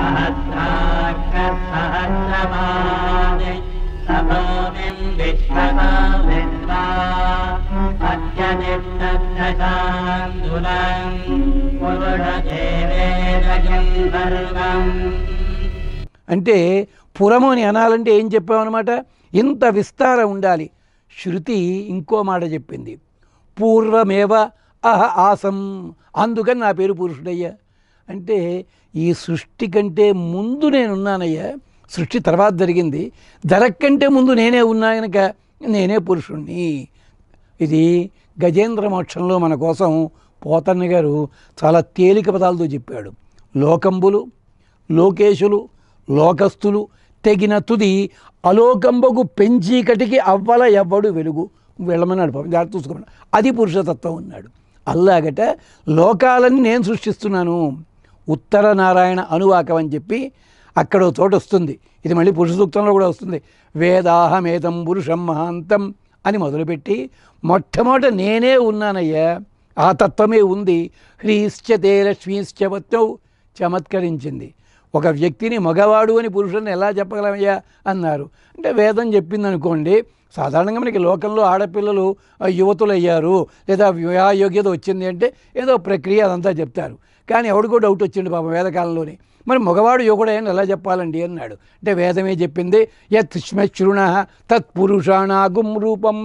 सहस्राक्षसहस्रपादे सभूमिं विश्वतो विश्वा अत्यतिष्ठशान्दुलं पुरुषदेवेदयं सर्वम्. అంటే పురము అని అనాలంటే ఏం చెప్పామన్నమాట, ఇంత విస్తారం ఉండాలి. శృతి ఇంకో మాట చెప్పింది, పూర్వమేవ అహ ఆసం, అందుకని నా పేరు పురుషుడయ్యా. అంటే ఈ సృష్టి కంటే ముందు నేనున్నానయ్యా, సృష్టి తర్వాత జరిగింది, జరగకంటే ముందు నేనే ఉన్నా కనుక నేనే పురుషుణ్ణి. ఇది గజేంద్ర మోక్షంలో మన కోసం పోతన్న గారు చాలా తేలిక పదాలతో చెప్పాడు. లోకంబులు, లోకేశులు, లోకస్తులు తెగిన తుది అలోకంబకు పెంచీకటికి అవ్వల ఎవ్వడు వెలుగు వెళ్ళమన్నాడు. జాగ్రత్త చూసుకోమన్నాడు. అది పురుషతత్వం ఉన్నాడు. అల్లాగట లోకాలని నేను సృష్టిస్తున్నాను. ఉత్తర నారాయణ అనువాకం అని చెప్పి అక్కడ చోట వస్తుంది. ఇది మళ్ళీ పురుష సూక్తంలో కూడా వస్తుంది. వేదాహమేతం పురుషం మహాంతం అని మొదలుపెట్టి మొట్టమొదట నేనే ఉన్నానయ్యా, ఆ తత్వమే ఉంది. హ్రీశ్చతే లక్ష్మీశ్చవత్నౌ చమత్కరించింది. ఒక వ్యక్తిని మగవాడు అని పురుషుని ఎలా చెప్పగలమయ్యా అన్నారు. అంటే వేదం చెప్పింది అనుకోండి. సాధారణంగా మనకి లోకంలో ఆడపిల్లలు యువతులు అయ్యారు లేదా వివాహ యోగ్యత వచ్చింది అంటే ఏదో ప్రక్రియ అదంతా చెప్తారు. కానీ ఎవడికో డౌట్ వచ్చింది పాపం వేదకాలంలోనే, మరి మగవాడు యువకుడైనా ఎలా చెప్పాలండి అన్నాడు. అంటే వేదమే చెప్పింది, యత్ శ్మశృణ తత్పురుషాణాగుం రూపం.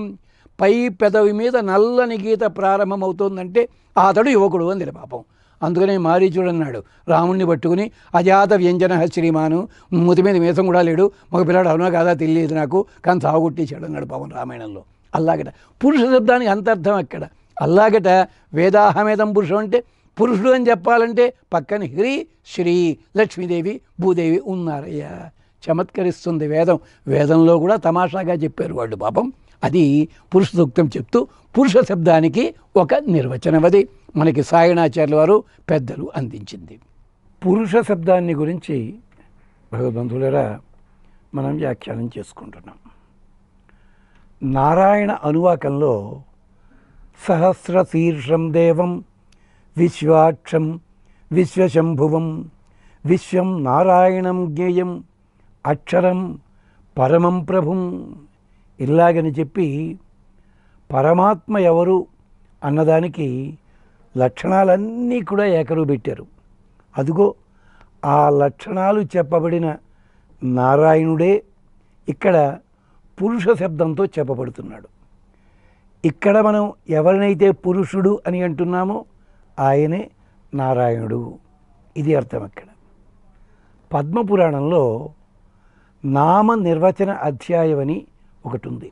పై పెదవి మీద నల్లని గీత ప్రారంభమవుతోందంటే అతడు యువకుడు అంది పాపం. అందుకనే మారీచుడు అన్నాడు రాముణ్ణి పట్టుకుని, అజాత వ్యంజన శ్రీమాను, మూతి మీద మీసం కూడా లేడు, మగ పిల్లాడు అవునా కాదా తెలియదు నాకు, కానీ సాగుకొట్టేశాడు అన్నాడు పాపం రామాయణంలో. అల్లాగట పురుష శబ్దానికి అంతర్థం అక్కడ. అల్లాగట వేదాహమేదం పురుషం అంటే పురుషుడు అని చెప్పాలంటే పక్కన హ్రీ శ్రీ లక్ష్మీదేవి భూదేవి ఉన్నారయ్యా. చమత్కరిస్తుంది వేదం. వేదంలో కూడా తమాషాగా చెప్పారు వాళ్ళు పాపం. అది పురుష సూక్తం చెప్తూ పురుష శబ్దానికి ఒక నిర్వచనం అది మనకి సాయణాచార్యుల వారు పెద్దలు అందించింది. పురుష శబ్దాన్ని గురించి భగవద్బంధువులరా మనం వ్యాఖ్యానం చేసుకుంటున్నాం. నారాయణ అనువాకంలో సహస్రశీర్షం దేవం విశ్వాక్షం విశ్వశంభువం విశ్వం నారాయణం జ్ఞేయం అక్షరం పరమం ప్రభుం ఇలాగని చెప్పి పరమాత్మ ఎవరు అన్నదానికి లక్షణాలన్నీ కూడా ఏకరువు పెట్టారు. అదిగో ఆ లక్షణాలు చెప్పబడిన నారాయణుడే ఇక్కడ పురుష శబ్దంతో చెప్పబడుతున్నాడు. ఇక్కడ మనం ఎవరినైతే పురుషుడు అని అంటున్నామో ఆయనే నారాయణుడు. ఇది అర్థం. అక్కడ పద్మపురాణంలో నామ నిర్వచన అధ్యాయం అని ఒకటి ఉంది.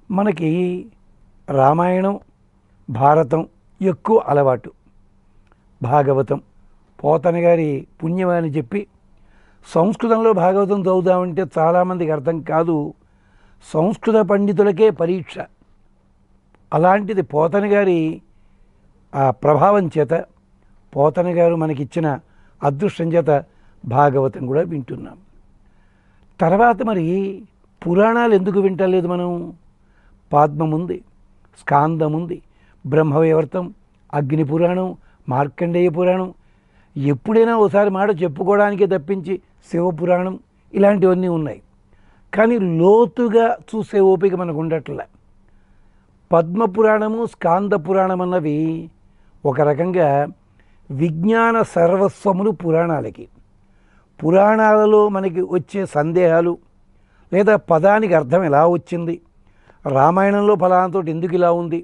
మనకి రామాయణం భారతం ఎక్కువ అలవాటు, భాగవతం పోతన గారి పుణ్యం అని చెప్పి సంస్కృతంలో భాగవతం చదువుదామంటే చాలామందికి అర్థం కాదు, సంస్కృత పండితులకే పరీక్ష. అలాంటిది పోతన గారి ఆ ప్రభావం చేత, పోతన గారు మనకిచ్చిన అదృష్టం చేత భాగవతం కూడా వింటున్నాం. తర్వాత మరి పురాణాలు ఎందుకు వింటలేదు మనం? పద్మం ఉంది, స్కాందం ఉంది, బ్రహ్మవైవర్తం, అగ్ని పురాణం, మార్కండేయ పురాణం, ఎప్పుడైనా ఒకసారి మాట చెప్పుకోవడానికే తప్పించి శివపురాణం ఇలాంటివన్నీ ఉన్నాయి. కానీ లోతుగా చూసే ఓపిక మనకు ఉండట్లే. పద్మపురాణము స్కాంద పురాణం అన్నవి ఒక రకంగా విజ్ఞాన సర్వస్వములు పురాణాలకి. పురాణాలలో మనకి వచ్చే సందేహాలు లేదా పదానికి అర్థం ఎలా వచ్చింది, రామాయణంలో ఫలానాతో ఎందుకు ఇలా ఉంది,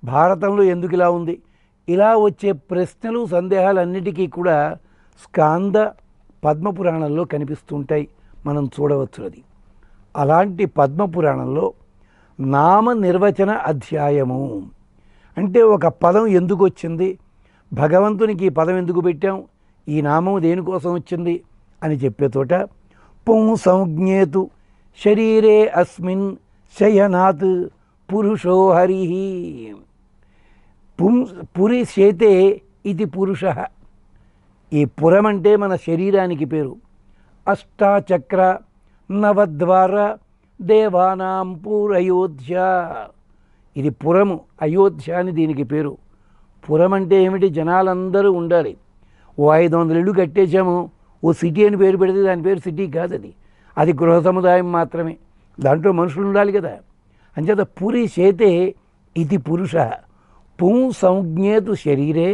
భారతంలో ఎందుకు ఇలా ఉంది, ఇలా వచ్చే ప్రశ్నలు సందేహాలన్నిటికీ కూడా స్కాంద పద్మపురాణంలో కనిపిస్తుంటాయి, మనం చూడవచ్చు. అది అలాంటి పద్మపురాణంలో నామ నిర్వచన అధ్యాయము అంటే ఒక పదం ఎందుకు వచ్చింది, భగవంతునికి ఈ పదం ఎందుకు పెట్టాం, ఈ నామం దేనికోసం వచ్చింది అని చెప్పే తోట పుంసంజ్ఞేతు శరీరే అస్మిన్ శయనాత్ పురుషో హరి. పురి శేతే ఇది పురుష. ఈ పురం అంటే మన శరీరానికి పేరు. అష్టాచక్ర నవద్వార దేవానాం పూరయోధ్య. ఇది పురము, అయోధ్య అని దీనికి పేరు. పురం అంటే ఏమిటి? జనాలందరూ ఉండాలి. ఓ 500 ఇళ్ళు కట్టేశాము, ఓ సిటీ అని పేరు పెడితే దాని పేరు సిటీ కాదు, అది గృహ సముదాయం మాత్రమే. దాంట్లో మనుషులు ఉండాలి కదా. అంచేత పురి చేతే ఇది పురుష పుం సంజ్ఞేతు శరీరే,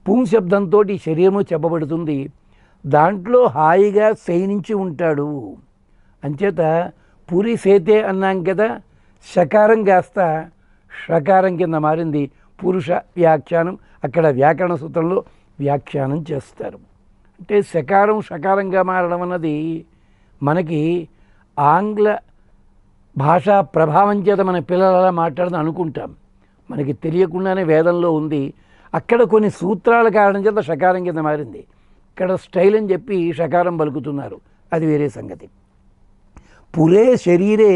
పుం శబ్దంతో ఈ శరీరము చెప్పబడుతుంది. దాంట్లో హాయిగా శయనించి ఉంటాడు. అంచేత పురి సేతే అన్నాం కదా, షకారం కాస్త షకారం కింద మారింది. పురుష వ్యాఖ్యానం అక్కడ వ్యాకరణ సూత్రంలో వ్యాఖ్యానం చేస్తారు. అంటే షకారం షకారంగా మారడం అన్నది మనకి ఆంగ్ల భాషా ప్రభావం చేత మన పిల్లలు అలా మాట్లాడదని అనుకుంటాం. మనకి తెలియకుండానే వేదంలో ఉంది. అక్కడ కొన్ని సూత్రాల కారణం చేత షకారం కింద మారింది. ఇక్కడ స్టైల్ అని చెప్పి షకారం పలుకుతున్నారు, అది వేరే సంగతి. పురే శరీరే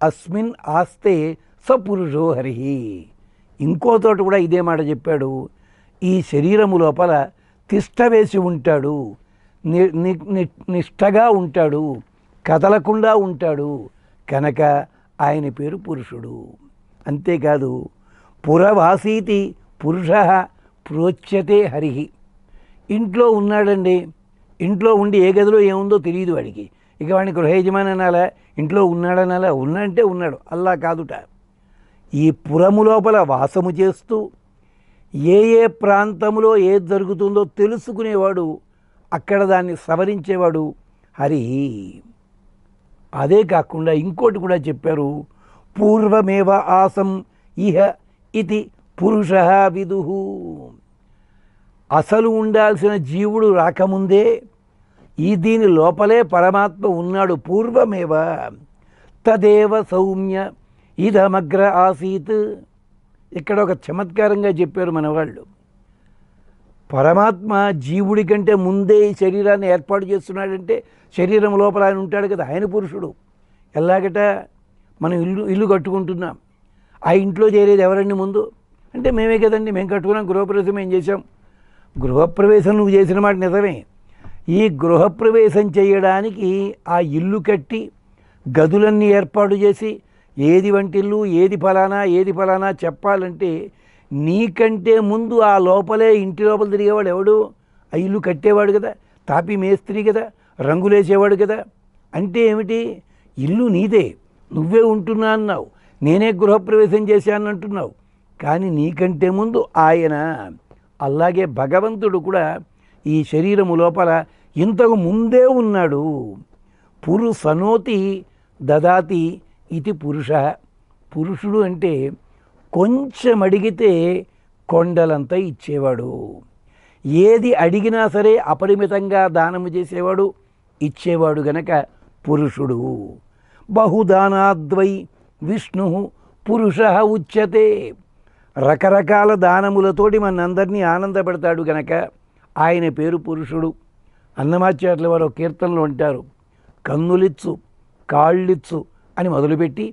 అస్మిన్ ఆస్తే సపురుషో హరి. ఇంకో చోట కూడా ఇదే మాట చెప్పాడు. ఈ శరీరము లోపల తిష్ట వేసి ఉంటాడు, నిష్టగా ఉంటాడు, కదలకుండా ఉంటాడు కనుక ఆయన పేరు పురుషుడు. అంతేకాదు పురవాసీతి పురుష ప్రోచ్యతే హరి. ఇంట్లో ఉన్నాడండి, ఇంట్లో ఉండి ఏ గదిలో ఏముందో తెలియదు వాడికి, ఇక వాడిని గృహయజమాని అనాలా, ఇంట్లో ఉన్నాడనాలా? ఉన్నాడంటే ఉన్నాడు, అల్లా కాదుట. ఈ పురము లోపల వాసము చేస్తూ ఏ ఏ ప్రాంతంలో ఏది జరుగుతుందో తెలుసుకునేవాడు, అక్కడ దాన్ని సవరించేవాడు హరి. అదే కాకుండా ఇంకోటి కూడా చెప్పారు, పూర్వమేవ ఆసం ఇహ ఇది పురుష విదుహు. అసలు ఉండాల్సిన జీవుడు రాకముందే దీని లోపలే పరమాత్మ ఉన్నాడు. పూర్వమేవ తదేవ సౌమ్య ఇదమగ్ర ఆసీత్. ఇక్కడ ఒక చమత్కారంగా చెప్పారు మన వాళ్ళు. పరమాత్మ జీవుడి కంటే ముందే ఈ శరీరాన్ని ఏర్పాటు చేస్తున్నాడంటే శరీరం లోపల ఆయన ఉంటాడు కదా, ఆయన పురుషుడు. ఎలాగట, మనం ఇల్లు కట్టుకుంటున్నాం, ఆ ఇంట్లో చేరేది ఎవరండి ముందు అంటే మేమే కదండి. మేము కట్టుకున్నాం, గృహప్రవేశం ఏం చేసాం. గృహప్రవేశం నువ్వు చేసిన మాట నిజమే. ఈ గృహప్రవేశం చేయడానికి ఆ ఇల్లు కట్టి గదులన్నీ ఏర్పాటు చేసి ఏది వంటిల్లు ఏది ఫలానా చెప్పాలంటే నీకంటే ముందు ఆ లోపలే ఇంటి లోపల తిరిగేవాడు ఎవడు? ఆ ఇల్లు కట్టేవాడు కదా, తాపి మేస్త్రి కదా, రంగులేసేవాడు కదా. అంటే ఏమిటి? ఇల్లు నీదే, నువ్వే ఉంటున్నా అన్నావు, నేనే గృహప్రవేశం చేశానంటున్నావు, కానీ నీకంటే ముందు ఆయన. అలాగే భగవంతుడు కూడా ఈ శరీరము లోపల ఇంతకు ముందే ఉన్నాడు. పురుషనోతి దదాతి ఇది పురుష. పురుషుడు అంటే కొంచెం అడిగితే కొండలంతా ఇచ్చేవాడు. ఏది అడిగినా సరే అపరిమితంగా దానము చేసేవాడు, ఇచ్చేవాడు గనక పురుషుడు. బహుదానాద్వై విష్ణు పురుష ఉచ్యతే. రకరకాల దానములతోటి మనందరినీ ఆనందపెడతాడు గనక ఆయన పేరు పురుషుడు. అన్నమాచార్యుల వారు కీర్తనలు అంటారు, కన్నులిచ్చు కాళ్ళిచ్చు అని మొదలుపెట్టి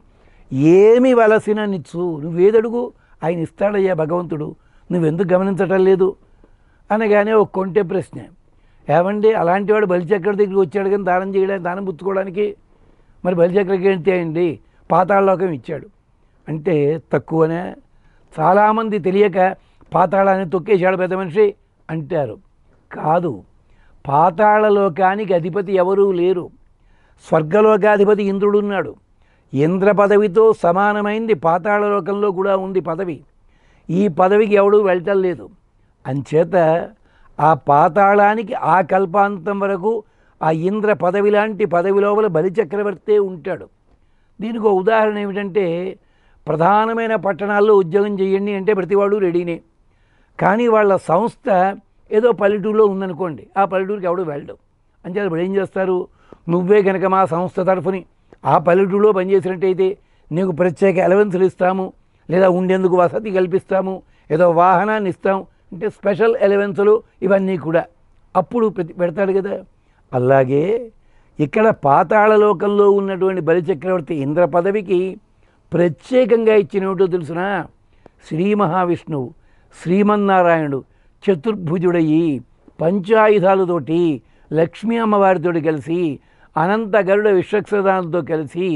ఏమి వలసిన నిచ్చు, నువ్వేదడుగు ఆయన ఇస్తాడయ్యా భగవంతుడు, నువ్వెందుకు గమనించటం లేదు అనగానే ఒక కొంటె ప్రశ్న, ఏమండి అలాంటి వాడు బలిచక్ర దగ్గరికి వచ్చాడు కానీ దానం చేయడానికి, దానం పుచ్చుకోవడానికి, మరి బలిచక్రకి ఏంటి అండి పాతాళలోకం ఇచ్చాడు అంటే తక్కువనే? చాలామంది తెలియక పాతాళాన్ని తొక్కేశాడు పెద్ద మనిషి అంటారు. కాదు, పాతాళలోకానికి అధిపతి ఎవరూ లేరు. స్వర్గలోకాధిపతి ఇంద్రుడున్నాడు. ఇంద్ర పదవితో సమానమైంది పాతాళలోకంలో కూడా ఉంది పదవి. ఈ పదవికి ఎవడూ వెళ్ళటం లేదు. అంచేత ఆ పాతాళానికి ఆ కల్పాంతం వరకు ఆ ఇంద్ర పదవి లాంటి పదవి లోపల బలిచక్రవర్తే ఉంటాడు. దీనికి ఉదాహరణ ఏమిటంటే, ప్రధానమైన పట్టణాల్లో ఉద్యోగం చేయండి అంటే ప్రతివాడు రెడీనే, కానీ వాళ్ళ సంస్థ ఏదో పల్లెటూరులో ఉందనుకోండి, ఆ పల్లెటూరుకి ఎవడు వెళ్ళడు. అంచేత ఇప్పుడు ఏం చేస్తారు, నువ్వే కనుక మా సంస్థ తరఫుని ఆ పల్లెటూరులో పనిచేసినట్టయితే నీకు ప్రత్యేక అలవెన్సులు ఇస్తాము, లేదా ఉండేందుకు వసతి కల్పిస్తాము, ఏదో వాహనాన్ని ఇస్తాం అంటే స్పెషల్ అలవెన్సులు ఇవన్నీ కూడా అప్పుడు పెడతాడు కదా. అలాగే ఇక్కడ పాతాళలోకంలో ఉన్నటువంటి బలిచక్రవర్తి ఇంద్ర పదవికి ప్రత్యేకంగా ఇచ్చినటో తెలుసునా? శ్రీ మహావిష్ణువు శ్రీమన్నారాయణుడు చతుర్భుజుడయ్యి పంచాయుధాలతోటి లక్ష్మీ అమ్మవారితో కలిసి అనంత గరుడ విశ్వక్సేనాలతో కలిసి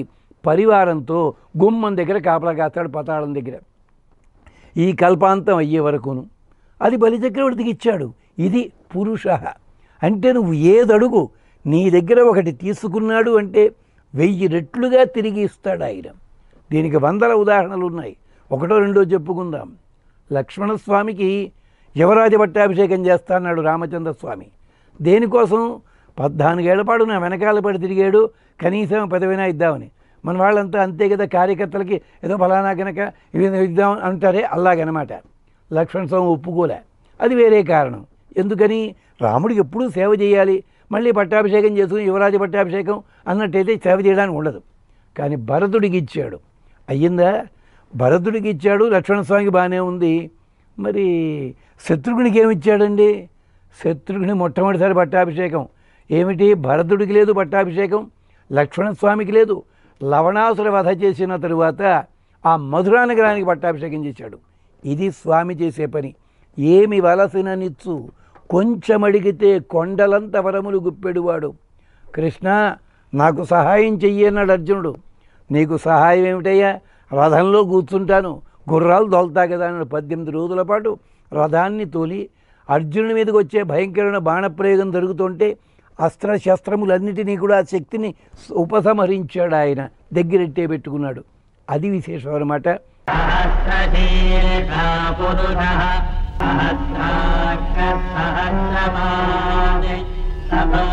పరివారంతో గుమ్మం దగ్గర కాపలా కాస్తాడు పాతాళం దగ్గర ఈ కల్పాంతం అయ్యే వరకును. అది బలిచక్రవర్తికి ఇచ్చాడు. ఇది పురుష అంటే నువ్వు ఏదడుగు నీ దగ్గర ఒకటి తీసుకున్నాడు అంటే 1000 రెట్లుగా తిరిగి ఇస్తాడు ఆయన. దీనికి 100 ఉదాహరణలు ఉన్నాయి. ఒకటో రెండో చెప్పుకుందాం. లక్ష్మణస్వామికి యువరాజ పట్టాభిషేకం చేస్తా అన్నాడు రామచంద్రస్వామి. దేనికోసం? 14 ఏళ్ల పాటు నా వెనకాల పడి తిరిగాడు, కనీసం పదవినా ఇద్దామని. మన వాళ్ళంతా అంతే కదా, కార్యకర్తలకి ఏదో ఫలానా కనుక ఇవి ఇద్దాం అంటారే, అలాగనమాట. లక్ష్మణస్వామి ఒప్పుకోలే. అది వేరే కారణం. ఎందుకని? రాముడికి ఎప్పుడూ సేవ చేయాలి, మళ్ళీ పట్టాభిషేకం చేసుకుని యువరాజ పట్టాభిషేకం అన్నట్టయితే సేవ చేయడానికి ఉండదు. కానీ భరతుడికి ఇచ్చాడు. అయ్యిందా? భరతుడికి ఇచ్చాడు, లక్ష్మణస్వామికి బాగానే ఉంది. మరి శత్రుఘ్నునికి ఏమి ఇచ్చాడండి? శత్రుఘ్ని మొట్టమొదటిసారి పట్టాభిషేకం ఏమిటి? భరతుడికి లేదు పట్టాభిషేకం, లక్ష్మణస్వామికి లేదు. లవణాసుర వధ చేసిన తరువాత ఆ మధురా నగరానికి పట్టాభిషేకం చేశాడు. ఇది స్వామి చేసే పని. ఏమి వలసిన నిచ్చు కొంచెం అడిగితే కొండలంత వరములు గుప్పెడువాడు. కృష్ణ నాకు సహాయం చెయ్యి అన్నాడు అర్జునుడు. నీకు సహాయం ఏమిటయ్యా? రథంలో కూర్చుంటాను, గుర్రాలు తోలుతా కదా అన్నాడు. 18 రోజుల పాటు రథాన్ని తోలి అర్జునుడి మీదకి వచ్చే భయంకరమైన బాణప్రయోగం జరుగుతుంటే అస్త్రశస్త్రములన్నిటినీ కూడా ఆ శక్తిని ఉపసంహరించాడు ఆయన, దగ్గరెట్టే పెట్టుకున్నాడు. అది విశేషం అన్నమాట. సర్వం